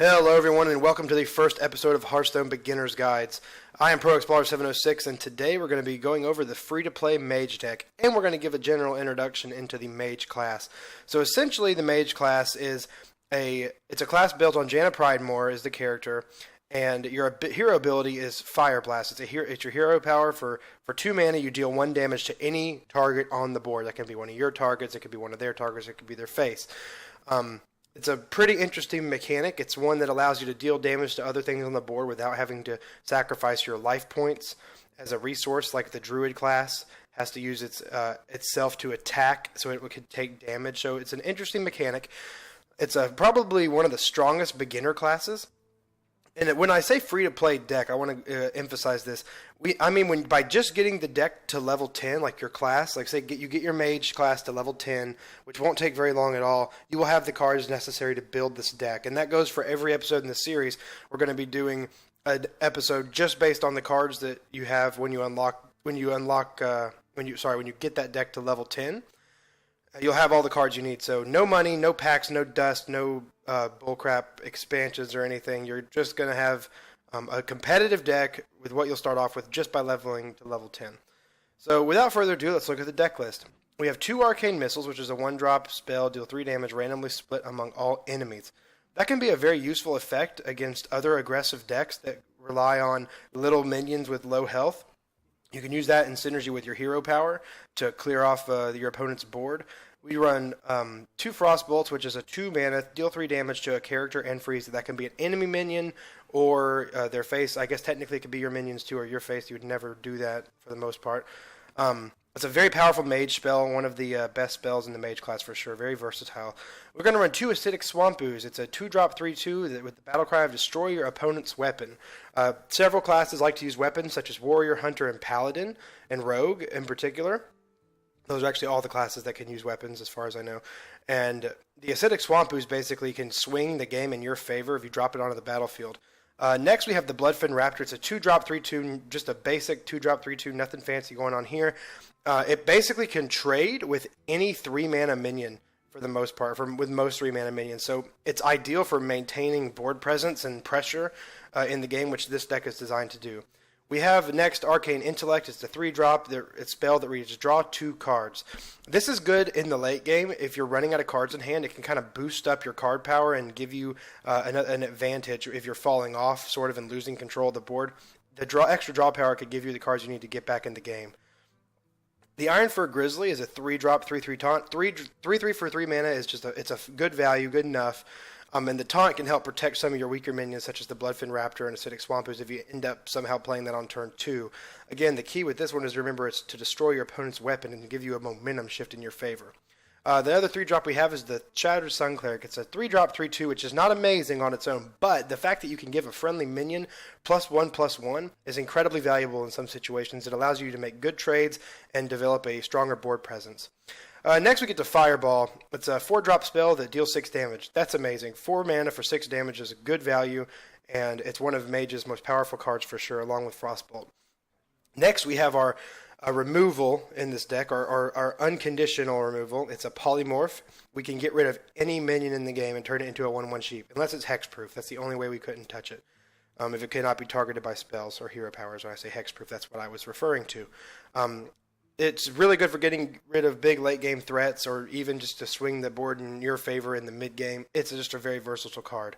Hello everyone and welcome to the first episode of Hearthstone Beginner's Guides. I am Pro Explorer 706 and today we're going to be going over the free-to-play Mage deck and we're going to give a general introduction into the Mage class. So essentially the Mage class is it's a class built on Janna Pridemore is the character, and your hero ability is Fire Blast. It's your hero power. For 2 mana you deal 1 damage to any target on the board. That can be one of your targets, it could be one of their targets, it could be their face. It's a pretty interesting mechanic. It's one that allows you to deal damage to other things on the board without having to sacrifice your life points as a resource, like the Druid class has to use itself to attack so it could take damage. So it's an interesting mechanic. It's probably one of the strongest beginner classes. And when I say free-to-play deck, I want to emphasize this. By just getting the deck to level 10, like your class, like say you get your Mage class to level 10, which won't take very long at all, you will have the cards necessary to build this deck. And that goes for every episode in the series. We're going to be doing an episode just based on the cards that you have when you get that deck to level 10. You'll have all the cards you need. So no money, no packs, no dust, no bullcrap expansions or anything. You're just going to have a competitive deck with what you'll start off with just by leveling to level 10. So without further ado, let's look at the deck list. We have 2 Arcane Missiles, which is a 1-drop spell, deal 3 damage, randomly split among all enemies. That can be a very useful effect against other aggressive decks that rely on little minions with low health. You can use that in synergy with your hero power to clear off your opponent's board. We run 2 Frost Bolts, which is a 2 mana, deal 3 damage to a character and freeze. That can be an enemy minion or their face. I guess technically it could be your minions too or your face. You would never do that for the most part. It's a very powerful Mage spell, one of the best spells in the Mage class for sure. Very versatile. We're going to run 2 Acidic Swamp Ooze. It's a 2-drop 3/2 with the battle cry of Destroy Your Opponent's Weapon. Several classes like to use weapons such as Warrior, Hunter, and Paladin, and Rogue in particular. Those are actually all the classes that can use weapons as far as I know. And the Acidic Swamp Ooze basically can swing the game in your favor if you drop it onto the battlefield. Next we have the Bloodfin Raptor. It's a 2-drop 3/2, just a basic 2-drop 3/2, nothing fancy going on here. It basically can trade with any 3-mana minion for the most part, with most 3-mana minions. So it's ideal for maintaining board presence and pressure in the game, which this deck is designed to do. We have next Arcane Intellect. It's the 3-drop spell that reads draw 2 cards. This is good in the late game. If you're running out of cards in hand, it can kind of boost up your card power and give you an advantage if you're falling off sort of and losing control of the board. The extra draw power could give you the cards you need to get back in the game. The Ironfur Grizzly is a 3-drop 3/3 taunt. 3/3 for 3 mana is it's a good value, good enough. And the taunt can help protect some of your weaker minions, such as the Bloodfin Raptor and Acidic Swamp Ooze, if you end up somehow playing that on turn 2. Again, the key with this one is remember it's to destroy your opponent's weapon and give you a momentum shift in your favor. The other 3-drop we have is the Shattered Sun Cleric. It's a 3-drop 3/2, which is not amazing on its own, but the fact that you can give a friendly minion +1/+1 is incredibly valuable in some situations. It allows you to make good trades and develop a stronger board presence. Next we get to Fireball. It's a 4-drop spell that deals 6 damage. That's amazing. 4 mana for 6 damage is a good value, and it's one of Mage's most powerful cards for sure, along with Frostbolt. Next we have our removal in this deck, our unconditional removal. It's a Polymorph. We can get rid of any minion in the game and turn it into a 1/1 sheep, unless it's hexproof. That's the only way we couldn't touch it. If it cannot be targeted by spells or hero powers. When I say hexproof, that's what I was referring to. It's really good for getting rid of big late game threats or even just to swing the board in your favor in the mid game. It's just a very versatile card.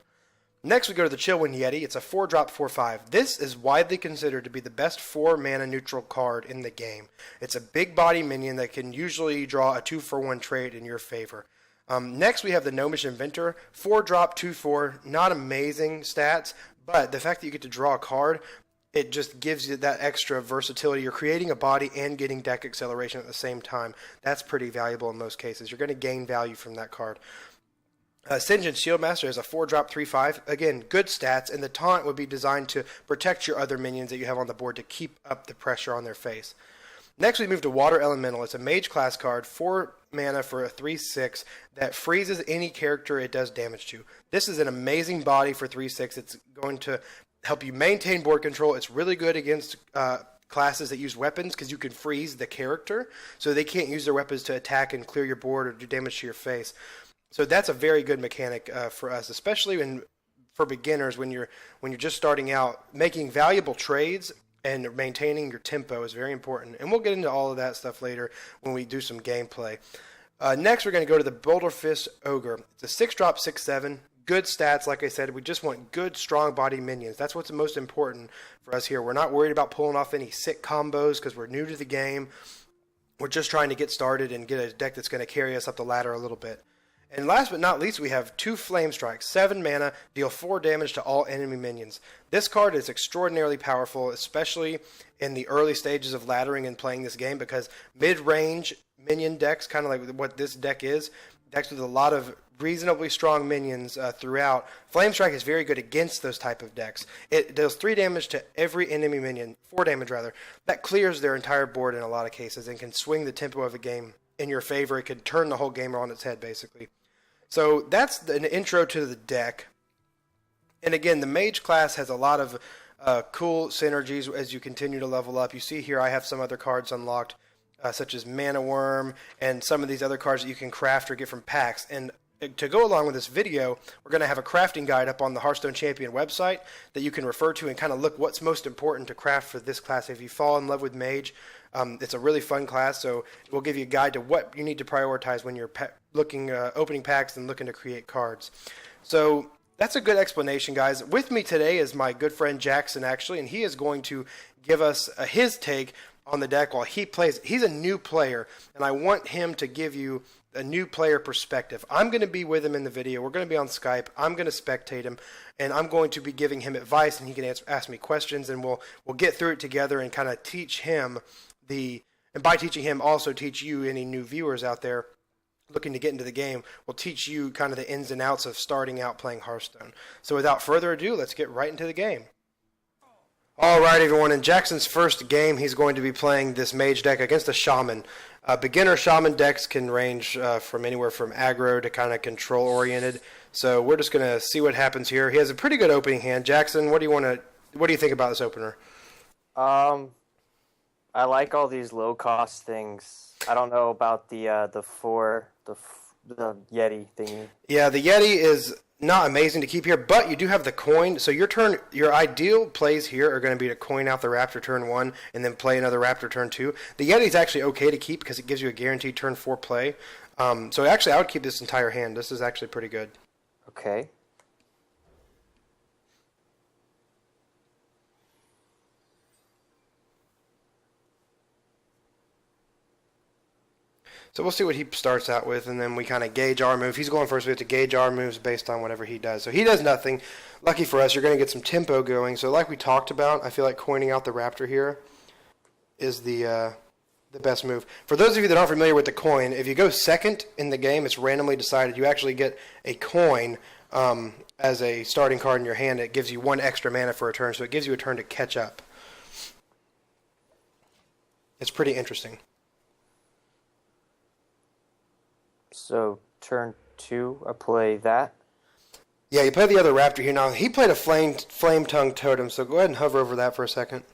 Next we go to the Chillwind Yeti. It's a 4-drop 4/5. This is widely considered to be the best 4-mana neutral card in the game. It's a big body minion that can usually draw a 2-for-1 trade in your favor. Next we have the Gnomish Inventor. 4-drop 2/4. Not amazing stats, but the fact that you get to draw a card, it just gives you that extra versatility. You're creating a body and getting deck acceleration at the same time. That's pretty valuable in most cases. You're going to gain value from that card. Sinjin Shieldmaster is a 4-drop 3/5. Again, good stats, and the taunt would be designed to protect your other minions that you have on the board to keep up the pressure on their face. Next we move to Water Elemental. It's a Mage class card, 4 mana for a 3/6 that freezes any character it does damage to. This is an amazing body for 3/6. It's going to help you maintain board control. It's really good against classes that use weapons because you can freeze the character so they can't use their weapons to attack and clear your board or do damage to your face. So that's a very good mechanic for us, especially in for beginners when you're just starting out. Making valuable trades and maintaining your tempo is very important. And we'll get into all of that stuff later when we do some gameplay. Next, we're going to go to the Boulder Fist Ogre. It's a 6-drop, 6/7. Good stats, like I said. We just want good, strong body minions. That's what's the most important for us here. We're not worried about pulling off any sick combos because we're new to the game. We're just trying to get started and get a deck that's going to carry us up the ladder a little bit. And last but not least, we have 2 Flame Strikes, 7 mana, deal 4 damage to all enemy minions. This card is extraordinarily powerful, especially in the early stages of laddering and playing this game, because mid-range minion decks, kind of like what this deck is, decks with a lot of reasonably strong minions throughout. Flame Strike is very good against those type of decks. It deals 3 damage to every enemy minion, 4 damage rather. That clears their entire board in a lot of cases and can swing the tempo of a game in your favor. It could turn the whole game on its head, basically. So that's an intro to the deck. And again, the Mage class has a lot of cool synergies as you continue to level up. You see here I have some other cards unlocked, such as Mana Worm and some of these other cards that you can craft or get from packs. And to go along with this video, we're going to have a crafting guide up on the Hearthstone Champion website that you can refer to and kind of look what's most important to craft for this class. If you fall in love with Mage, it's a really fun class, so we'll give you a guide to what you need to prioritize when you're opening packs and looking to create cards. So that's a good explanation, guys. With me today is my good friend Jackson, actually, and he is going to give us his take on the deck while he plays. He's a new player, and I want him to give you a new player perspective. I'm going to be with him in the video. We're going to be on Skype. I'm going to spectate him, and I'm going to be giving him advice, and he can ask me questions, and we'll get through it together and kind of teach him and by teaching him, also teach you, any new viewers out there looking to get into the game, we'll teach you kind of the ins and outs of starting out playing Hearthstone. So without further ado, let's get right into the game. All right, everyone. In Jackson's first game, he's going to be playing this Mage deck against a Shaman. Beginner Shaman decks can range from anywhere from aggro to kind of control-oriented. So we're just going to see what happens here. He has a pretty good opening hand. Jackson, what do you think about this opener? I like all these low-cost things. I don't know about the Yeti thingy. Yeah, the Yeti is not amazing to keep here, but you do have the coin. So your ideal plays here are going to be to coin out the Raptor turn 1 and then play another Raptor turn 2. The Yeti is actually okay to keep because it gives you a guaranteed turn 4 play. So actually, I would keep this entire hand. This is actually pretty good. Okay. So we'll see what he starts out with, and then we kind of gauge our move. He's going first. We have to gauge our moves based on whatever he does. So he does nothing. Lucky for us, you're going to get some tempo going. So like we talked about, I feel like coining out the Raptor here is the best move. For those of you that aren't familiar with the coin, if you go second in the game, it's randomly decided. You actually get a coin as a starting card in your hand. It gives you 1 extra mana for a turn, so it gives you a turn to catch up. It's pretty interesting. So, turn 2, I play that. Yeah, you play the other Raptor here. Now, he played a flame tongue totem, so go ahead and hover over that for a second.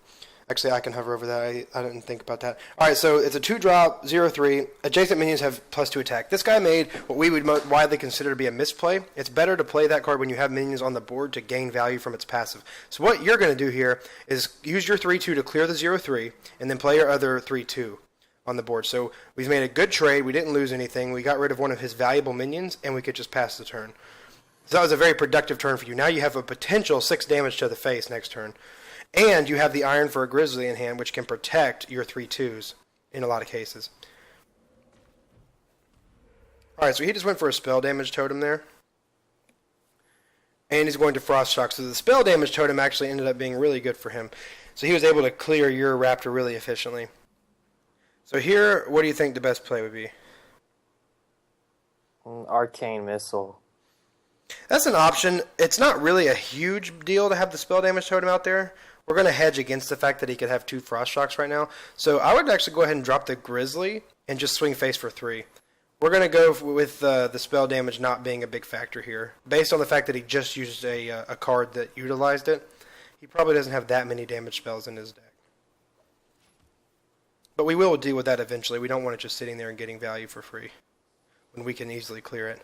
Actually, I can hover over that. I didn't think about that. All right, so it's a 2-drop, 0/3. Adjacent minions have +2 attack. This guy made what we would widely consider to be a misplay. It's better to play that card when you have minions on the board to gain value from its passive. So what you're going to do here is use your 3/2 to clear the 0/3, and then play your other 3/2. On the board. So we've made a good trade. We didn't lose anything. We got rid of one of his valuable minions, and we could just pass the turn. So that was a very productive turn for you. Now you have a potential 6 damage to the face next turn. And you have the Iron for a Grizzly in hand, which can protect your 3/2s in a lot of cases. Alright, so he just went for a spell damage totem there. And he's going to Frost Shock. So the spell damage totem actually ended up being really good for him. So he was able to clear your Raptor really efficiently. So here, what do you think the best play would be? Arcane Missile. That's an option. It's not really a huge deal to have the spell damage totem out there. We're going to hedge against the fact that he could have 2 Frost Shocks right now. So I would actually go ahead and drop the Grizzly and just swing face for 3. We're going to go with the spell damage not being a big factor here. Based on the fact that he just used a card that utilized it, he probably doesn't have that many damage spells in his deck. But we will deal with that eventually. We don't want it just sitting there and getting value for free when we can easily clear it.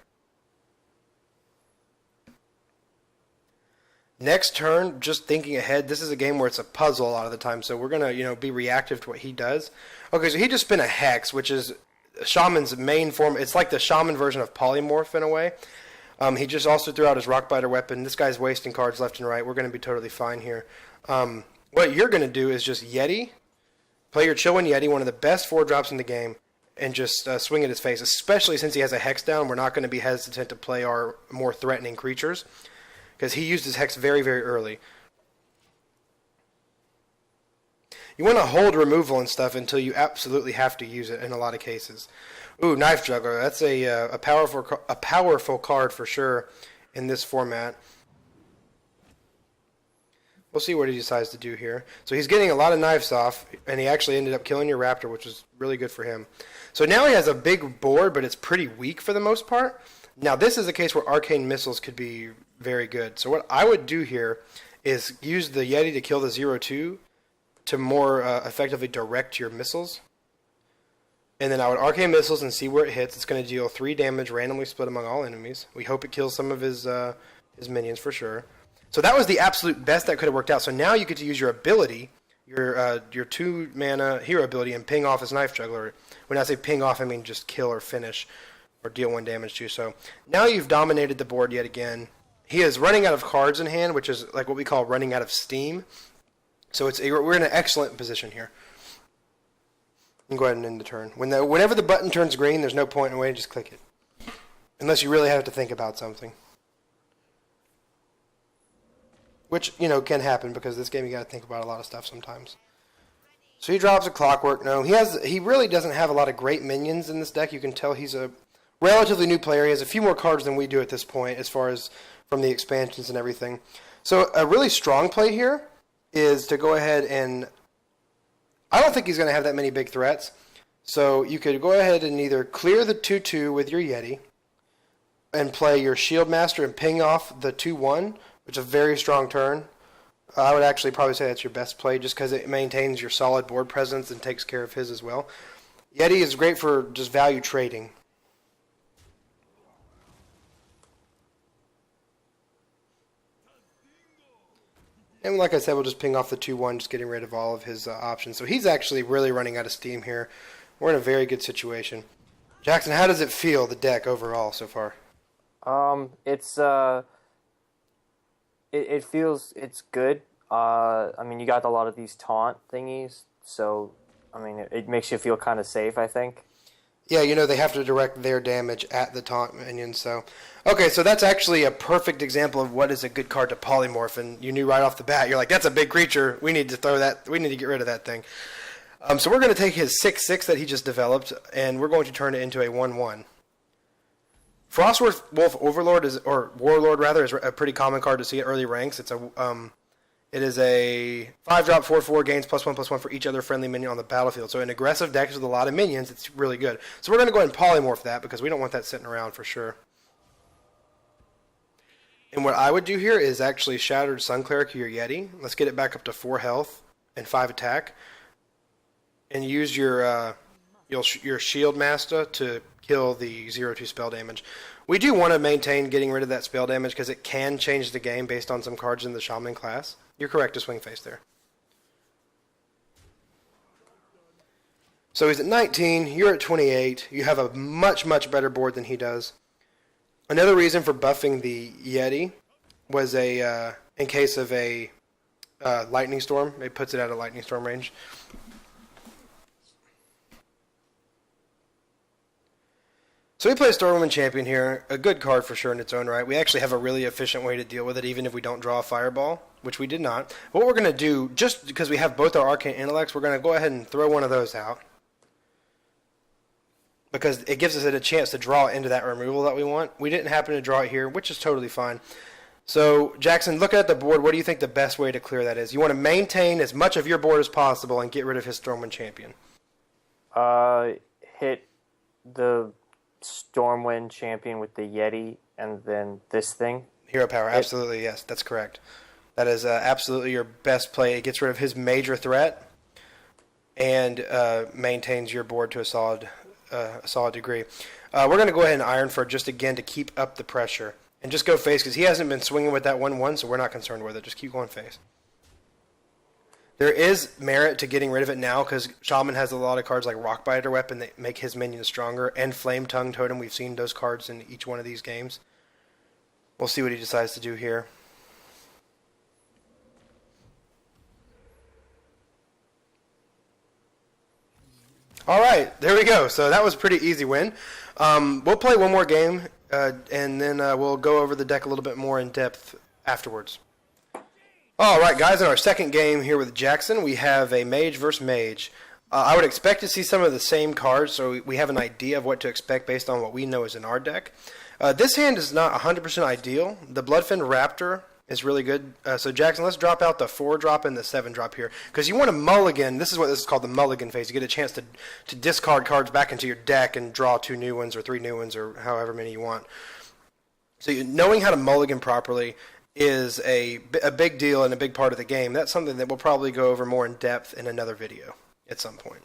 Next turn, just thinking ahead, this is a game where it's a puzzle a lot of the time, so we're going to, be reactive to what he does. Okay, so he just spent a Hex, which is Shaman's main form. It's like the Shaman version of Polymorph in a way. He just also threw out his Rockbiter weapon. This guy's wasting cards left and right. We're going to be totally fine here. What you're going to do is just Yeti, play your Chillwind Yeti, one of the best 4-drops in the game, and just swing at his face, especially since he has a Hex down. We're not going to be hesitant to play our more threatening creatures, because he used his Hex very, very early. You want to hold removal and stuff until you absolutely have to use it in a lot of cases. Ooh, Knife Juggler. That's a powerful card for sure in this format. We'll see what he decides to do here. So he's getting a lot of knives off, and he actually ended up killing your Raptor, which was really good for him. So now he has a big board, but it's pretty weak for the most part. Now this is a case where Arcane Missiles could be very good. So what I would do here is use the Yeti to kill the 0/2 to more effectively direct your missiles. And then I would Arcane Missiles and see where it hits. It's going to deal 3 damage, randomly split among all enemies. We hope it kills some of his minions for sure. So that was the absolute best that could have worked out. So now you get to use your ability, your 2-mana hero ability, and ping off his Knife Juggler. When I say ping off, I mean just kill or finish or deal 1 damage to. So now you've dominated the board yet again. He is running out of cards in hand, which is like what we call running out of steam. So we're in an excellent position here. You can go ahead and end the turn. Whenever the button turns green, there's no point in waiting, just click it. Unless you really have to think about something. Which, can happen because this game you got to think about a lot of stuff sometimes. So he drops a Clockwork. No, he really doesn't have a lot of great minions in this deck. You can tell he's a relatively new player. He has a few more cards than we do at this point as far as from the expansions and everything. So a really strong play here is to go ahead and... I don't think he's going to have that many big threats. So you could go ahead and either clear the 2/2 with your Yeti and play your Shield Master and ping off the 2/1, which is a very strong turn. I would actually probably say that's your best play just because it maintains your solid board presence and takes care of his as well. Yeti is great for just value trading. And like I said, we'll just ping off the 2/1, just getting rid of all of his options. So he's actually really running out of steam here. We're in a very good situation. Jackson, how does it feel, the deck overall so far? It feels it's good. You got a lot of these taunt thingies, so it makes you feel kind of safe, I think. Yeah, they have to direct their damage at the taunt minions. So, okay, so that's actually a perfect example of what is a good card to polymorph. And you knew right off the bat, you're like, that's a big creature. We need to throw that. We need to get rid of that thing. So we're going to take his 6/6 that he just developed, and we're going to turn it into a 1/1. Frostwolf Overlord or Warlord rather, is a pretty common card to see at early ranks. It is a 5-drop 4/4, gains +1/+1 for each other friendly minion on the battlefield. So in aggressive decks with a lot of minions, it's really good. So we're going to go ahead and polymorph that because we don't want that sitting around for sure. And what I would do here is actually Shattered Sun Cleric your Yeti. Let's get it back up to 4 health and 5 attack. And use your Shield Master to kill the 0/2 spell damage. We do want to maintain getting rid of that spell damage because it can change the game based on some cards in the Shaman class. You're correct to swing face there. So he's at 19, you're at 28. You have a much, much better board than he does. Another reason for buffing the Yeti was in case of a Lightning Storm. It puts it out of Lightning Storm range. So we play Stormwind Champion here, a good card for sure in its own right. We actually have a really efficient way to deal with it, even if we don't draw a Fireball, which we did not. What we're going to do, just because we have both our Arcane Intellects, we're going to go ahead and throw one of those out. Because it gives us a chance to draw into that removal that we want. We didn't happen to draw it here, which is totally fine. So, Jackson, looking at the board, what do you think the best way to clear that is? You want to maintain as much of your board as possible and get rid of his Stormwind Champion. Hit the Stormwind Champion with the Yeti, and then this thing. Hero Power, absolutely, yes, that's correct. That is absolutely your best play. It gets rid of his major threat and maintains your board to a solid degree. We're going to go ahead and Iron for just again to keep up the pressure. And just go face, because he hasn't been swinging with that 1/1, so we're not concerned with it. Just keep going face. There is merit to getting rid of it now, because Shaman has a lot of cards like Rockbiter Weapon that make his minions stronger, and Flame Tongue Totem. We've seen those cards in each one of these games. We'll see what he decides to do here. Alright, there we go. So that was a pretty easy win. We'll play one more game, and then we'll go over the deck a little bit more in depth afterwards. Alright guys, in our second game here with Jackson, we have a Mage versus Mage. I would expect to see some of the same cards, so we have an idea of what to expect based on what we know is in our deck. This hand is not 100% ideal. The Bloodfin Raptor is really good. So Jackson, let's drop out the 4-drop and the 7-drop here. Because you want a mulligan. This is what this is called, the mulligan phase. You get a chance to discard cards back into your deck and draw 2 new ones or 3 new ones or however many you want. So knowing how to mulligan properly is a big deal and a big part of the game. That's something that we'll probably go over more in depth in another video at some point.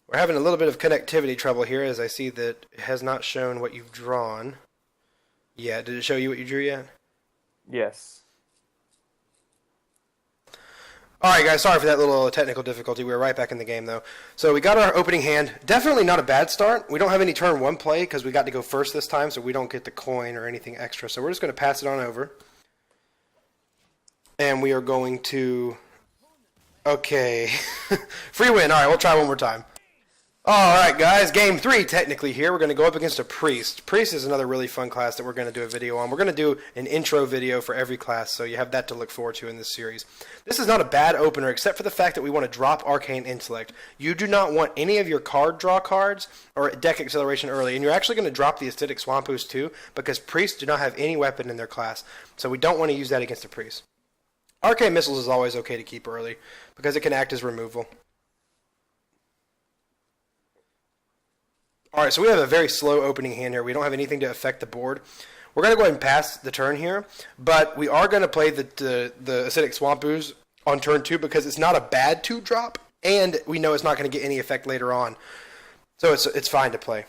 We're having a little bit of connectivity trouble here, as I see that it has not shown what you've drawn. Yeah, did it show you what you drew yet? Yes. Alright guys, sorry for that little technical difficulty. We were right back in the game though. So we got our opening hand. Definitely not a bad start. We don't have any turn 1 play because we got to go first this time, so we don't get the coin or anything extra. So we're just going to pass it on over. And we are going to... Okay. Free win. Alright, we'll try one more time. Alright guys, game 3 technically here. We're going to go up against a Priest. Priest is another really fun class that we're going to do a video on. We're going to do an intro video for every class, so you have that to look forward to in this series. This is not a bad opener, except for the fact that we want to drop Arcane Intellect. You do not want any of your card draw cards or deck acceleration early, and you're actually going to drop the Acidic Swampus too, because Priests do not have any weapon in their class, so we don't want to use that against a Priest. Arcane Missiles is always okay to keep early, because it can act as removal. Alright, so we have a very slow opening hand here. We don't have anything to affect the board. We're going to go ahead and pass the turn here, but we are going to play the Acidic Swampus on turn 2 because it's not a bad 2-drop, and we know it's not going to get any effect later on. So it's fine to play.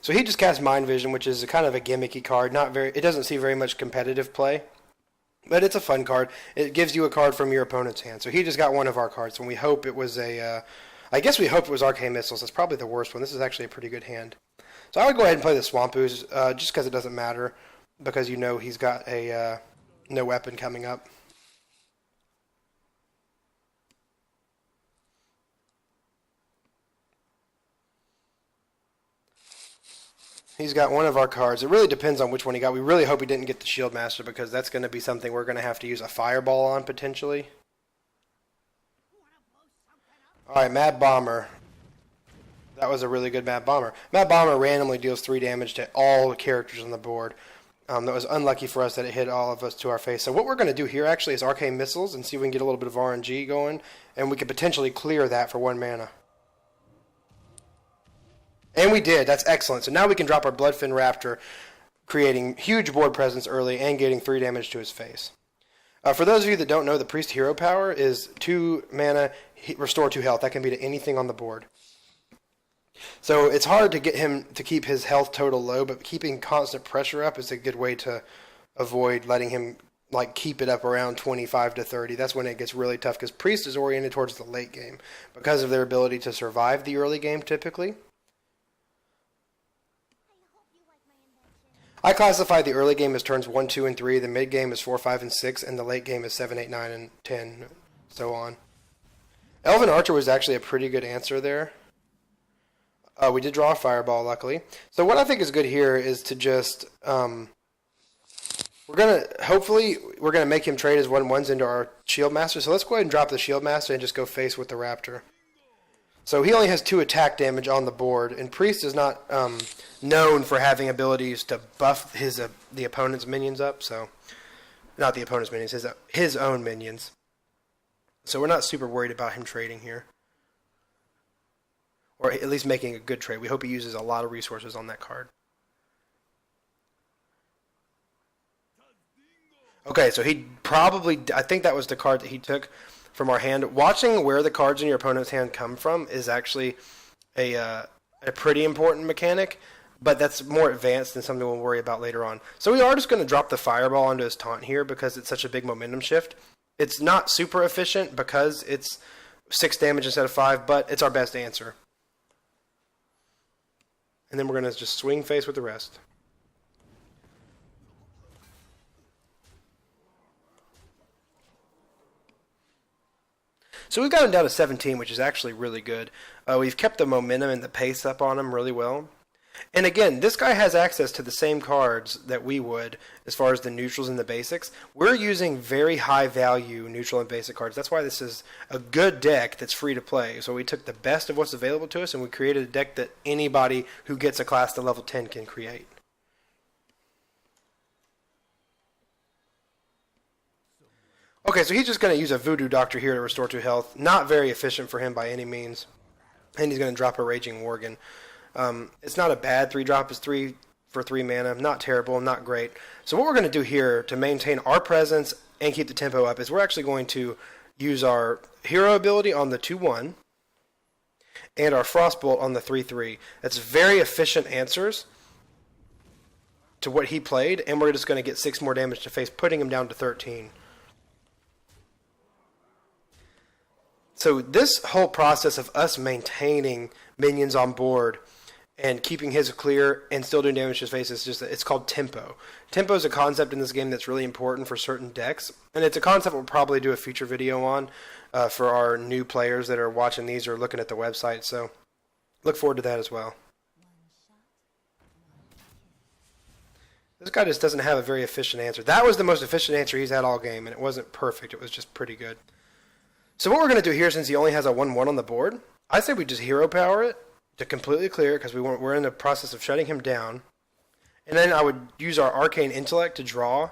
So he just cast Mind Vision, which is kind of a gimmicky card. It doesn't see very much competitive play, but it's a fun card. It gives you a card from your opponent's hand. So he just got one of our cards, and we hope it was I guess we hoped it was Arcane Missiles. That's probably the worst one. This is actually a pretty good hand. So I would go ahead and play the Swampus, just because it doesn't matter, because you know he's got a no weapon coming up. He's got one of our cards. It really depends on which one he got. We really hope he didn't get the Shield Master, because that's going to be something we're going to have to use a Fireball on, potentially. Alright, Mad Bomber. That was a really good Mad Bomber. Mad Bomber randomly deals 3 damage to all the characters on the board. That was unlucky for us that it hit all of us to our face. So what we're going to do here actually is Arcane Missiles and see if we can get a little bit of RNG going. And we could potentially clear that for 1 mana. And we did. That's excellent. So now we can drop our Bloodfin Raptor, creating huge board presence early and getting 3 damage to his face. For those of you that don't know, the Priest Hero Power is 2 mana, restore 2 health. That can be to anything on the board. So it's hard to get him to keep his health total low, but keeping constant pressure up is a good way to avoid letting him keep it up around 25 to 30. That's when it gets really tough, because Priest is oriented towards the late game because of their ability to survive the early game typically. I classify the early game as turns 1, 2, and 3, the mid game is 4, 5, and 6, and the late game is 7, 8, 9, and 10, so on. Elven Archer was actually a pretty good answer there. We did draw a Fireball, luckily. So what I think is good here is to just, hopefully, we're going to make him trade his 1/1s into our Shield Master, so let's go ahead and drop the Shield Master and just go face with the Raptor. So he only has 2 attack damage on the board, and Priest is not known for having abilities to buff the opponent's minions up. So, not the opponent's minions, his own minions. So we're not super worried about him trading here, or at least making a good trade. We hope he uses a lot of resources on that card. Okay, so he probably, I think that was the card that he took from our hand. Watching where the cards in your opponent's hand come from is actually a pretty important mechanic, but that's more advanced and something we'll worry about later on. So we are just going to drop the Fireball onto his taunt here because it's such a big momentum shift. It's not super efficient because it's 6 damage instead of 5, but it's our best answer. And then we're going to just swing face with the rest. So we've got him down to 17, which is actually really good. We've kept the momentum and the pace up on him really well. And again, this guy has access to the same cards that we would as far as the neutrals and the basics. We're using very high value neutral and basic cards. That's why this is a good deck that's free to play. So we took the best of what's available to us and we created a deck that anybody who gets a class to level 10 can create. Okay, so he's just going to use a Voodoo Doctor here to restore 2 health. Not very efficient for him by any means. And he's going to drop a Raging Worgen. It's not a bad 3-drop. It's 3 for 3 mana. Not terrible, not great. So what we're going to do here to maintain our presence and keep the tempo up is we're actually going to use our hero ability on the 2-1 and our Frostbolt on the 3-3. That's very efficient answers to what he played, and we're just going to get 6 more damage to face, putting him down to 13. So this whole process of us maintaining minions on board and keeping his clear and still doing damage to his face is just, it's called tempo. Tempo is a concept in this game that's really important for certain decks, and it's a concept we'll probably do a future video on for our new players that are watching these or looking at the website, so look forward to that as well. This guy just doesn't have a very efficient answer. That was the most efficient answer he's had all game, and it wasn't perfect, it was just pretty good. So what we're going to do here, since he only has a 1-1 on the board, I say we just hero power it to completely clear, because we're in the process of shutting him down. And then I would use our Arcane Intellect to draw.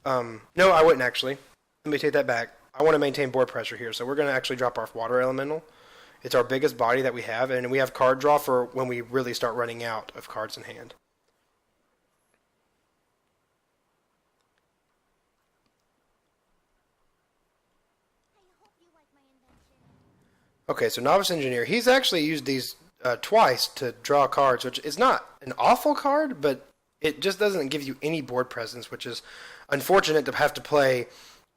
No, I wouldn't actually. Let me take that back. I want to maintain board pressure here, so we're going to actually drop our Water Elemental. It's our biggest body that we have, and we have card draw for when we really start running out of cards in hand. Okay, so Novice Engineer, he's actually used these twice to draw cards, which is not an awful card, but it just doesn't give you any board presence, which is unfortunate to have to play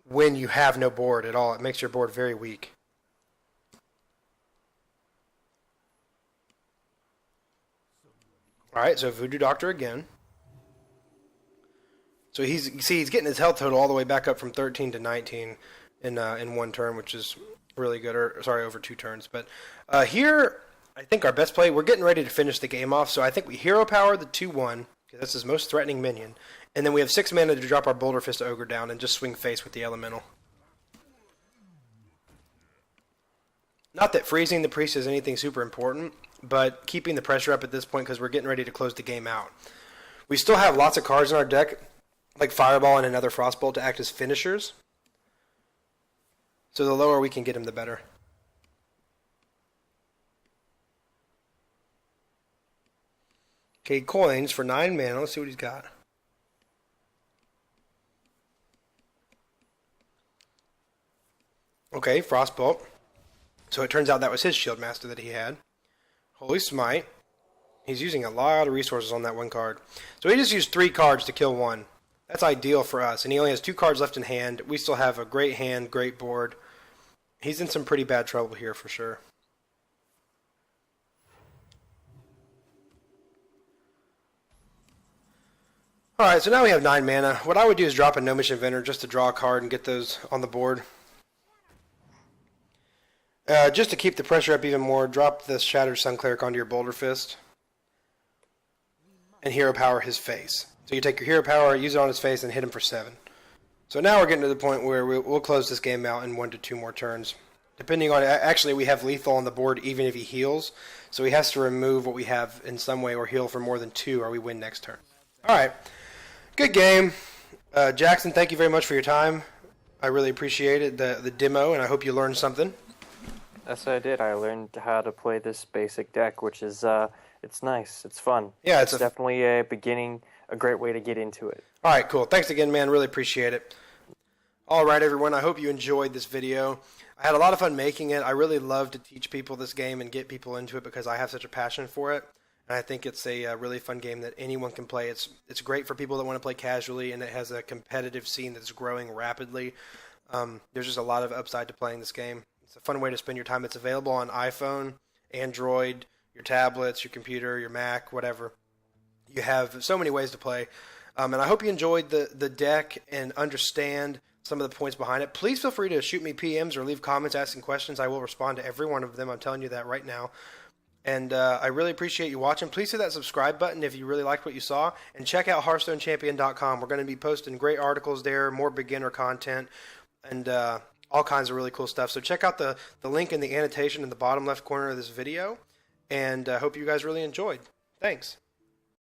when you have no board at all. It makes your board very weak. Alright, so Voodoo Doctor again. So he's getting his health total all the way back up from 13 to 19 in one turn, which is really good, or sorry, over 2 turns. But here, I think our best play, we're getting ready to finish the game off, so I think we hero power the 2-1, because that's his most threatening minion, and then we have 6 mana to drop our Boulder Fist Ogre down and just swing face with the Elemental. Not that freezing the priest is anything super important, but keeping the pressure up at this point because we're getting ready to close the game out. We still have lots of cards in our deck, like Fireball and another Frostbolt to act as finishers. So the lower we can get him, the better. Okay, coins for 9 mana. Let's see what he's got. Okay, Frostbolt. So it turns out that was his Shield Master that he had. Holy Smite. He's using a lot of resources on that one card. So he just used 3 cards to kill 1. That's ideal for us. And he only has 2 cards left in hand. We still have a great hand, great board. He's in some pretty bad trouble here for sure. Alright, so now we have 9 mana. What I would do is drop a Gnomish Inventor just to draw a card and get those on the board. Just to keep the pressure up even more, drop this Shattered Sun Cleric onto your Boulder Fist. And hero power his face. So you take your hero power, use it on his face, and hit him for 7. So now we're getting to the point where we'll close this game out in 1 to 2 more turns. Depending on, actually we have lethal on the board even if he heals. So he has to remove what we have in some way or heal for more than 2 or we win next turn. Alright, good game. Jackson, thank you very much for your time. I really appreciated the demo and I hope you learned something. Yes, I did. I learned how to play this basic deck, which is, it's nice. It's fun. Yeah, it's definitely a great way to get into it. All right, cool. Thanks again, man. Really appreciate it. All right, everyone. I hope you enjoyed this video. I had a lot of fun making it. I really love to teach people this game and get people into it because I have such a passion for it. And I think it's a really fun game that anyone can play. It's great for people that want to play casually, and it has a competitive scene that's growing rapidly. There's just a lot of upside to playing this game. It's a fun way to spend your time. It's available on iPhone, Android, your tablets, your computer, your Mac, whatever. You have so many ways to play. And I hope you enjoyed the deck and understand some of the points behind it. Please feel free to shoot me PMs or leave comments asking questions. I will respond to every one of them. I'm telling you that right now. And I really appreciate you watching. Please hit that subscribe button if you really liked what you saw. And check out HearthstoneChampion.com. We're going to be posting great articles there, more beginner content, and all kinds of really cool stuff. So check out the link in the annotation in the bottom left corner of this video. And I hope you guys really enjoyed. Thanks.